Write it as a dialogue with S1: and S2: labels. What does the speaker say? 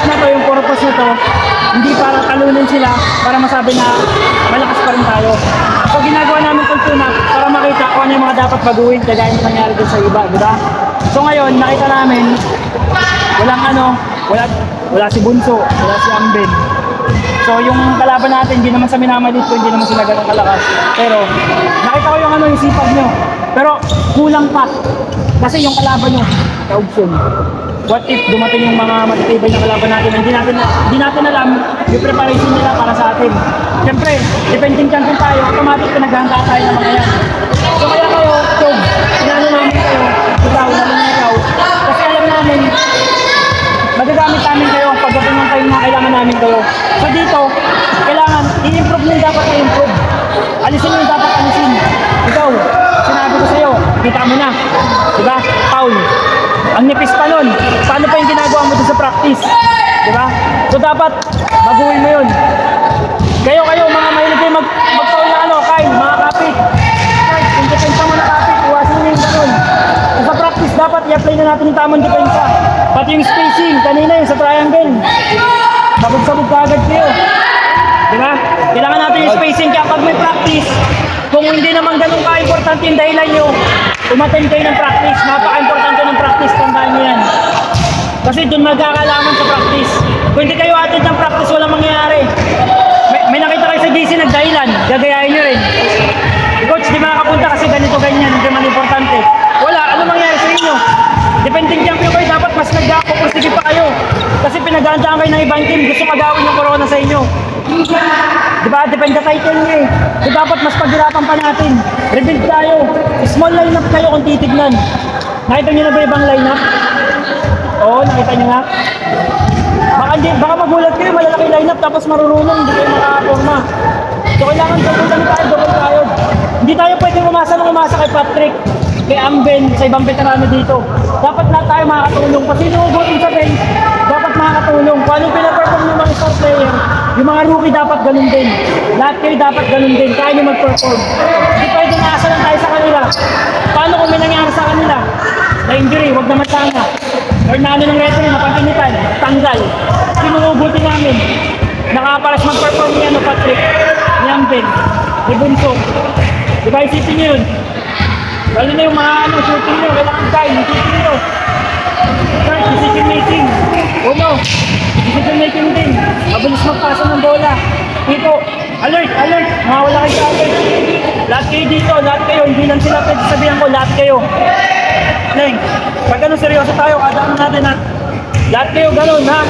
S1: na to, yung purpose na to, hindi para talunin sila, para masabi na malakas pa rin tayo. So ginagawa namin itong tune-up para makita kung ano yung mga dapat baguhin, kagaya ng nangyari din sa iba, di ba? So ngayon, nakita namin, wala si Bunso, wala si Ambin. So yung kalaban natin, hindi naman sa minamalit ko, hindi naman sila ganun kalakas. Pero nakita ko yung sipag nyo. Pero kulang pa. Kasi yung kalaban nyo, kaugsun. What if dumating yung mga matitibay na kalaban natin, hindi natin alam yung preparation nila para sa atin. Siyempre, defending champion tayo, automatic pinaghahanda tayo ng mga yan. So kaya kayo, Chog, sinano namin kayo, ikaw, ikaw, kasi alam namin, magagamit namin kayo pagdating ng time na kailangan namin kayo. So dito, kailangan i-improve nyo yung dapat i-improve. Alisin nyo yung dapat alisin. Ikaw, sinabi ko sa'yo, kita mo na. Diba? Paul, ang nipis pa nun. Paano pa yung ginagawa mo dun sa practice? Diba? So dapat, baguhin mo yun. Kayo, mga mahilig kayo mag-foul na Kyle, mga kapit. Kung depensa mo na kapit, iwasin nyo yung ganun. Sa practice, dapat i-apply na natin yung tamang depensa. Pati yung spacing, kanina yung sa triangle. Sabog-sabog ka agad kayo. Diba? Kailangan natin yung spacing, kaya pag may practice, kung hindi naman ganun ka-importante yung dahilan nyo, umattend kayo ng practice. Napaka-importante ng practice, tandaan nyo yan. Kasi dun magkakalaman sa practice. Kung hindi kayo attend ng practice, walang mangyayari. May nakita kayo sa GC nagdahilan, gagayahin nyo rin. Coach, di makakapunta kasi ganito ganyan, hindi man importante. Wala, ano mangyayari sa inyo? Depending champion kayo, dapat mas nagkakapursige pa kayo. Kasi pinaghandaan kayo ng ibang team, gusto magawin yung corona sa inyo. Diba? Depende title nyo eh. So dapat mas paghirapan pa natin. Rebuild tayo. Small lineup kayo kung titignan. Nakita nyo na ba ibang lineup? Oo, nakita nyo nga. Baka magulat kayo, malalaki lineup tapos marurunong, hindi kayo makaporma. So kailangan double tayo. Hindi tayo pwede umasa kay Patrick, kay Amben, sa ibang veterano dito. Dapat lahat tayo makakatulong. Kasi inuubutin sa bench, dapat makakatulong. Kung anong pinaperform ng mga star player, yung mga rookie dapat ganun din. Lahat kayo dapat ganun din. Kaya nyo mag-perform. Hindi pwede naasa lang tayo sa kanila. Paano kung may nangyari sa kanila? Na injury, wag naman sana. Or na ng referee, napaginitan, tanggal. Sinuubutin namin. Nakaparas mag-perform ni Patrick, ni Amben, ni Bunso. Diba isipin nyo yun? Lalo na yung mga shooting nyo, kailangan tayo, isipin nyo. Third, decision making. Uno, decision making din. Mabilis magpasa ng bola. Dito, alert, mawala kayo sa alert. Lahat kayo dito, lahat kayo, hindi lang sila pwede sabihan ko, lahat kayo. Neng, pag seryoso tayo, kada natin ha. Lahat kayo ganun ha.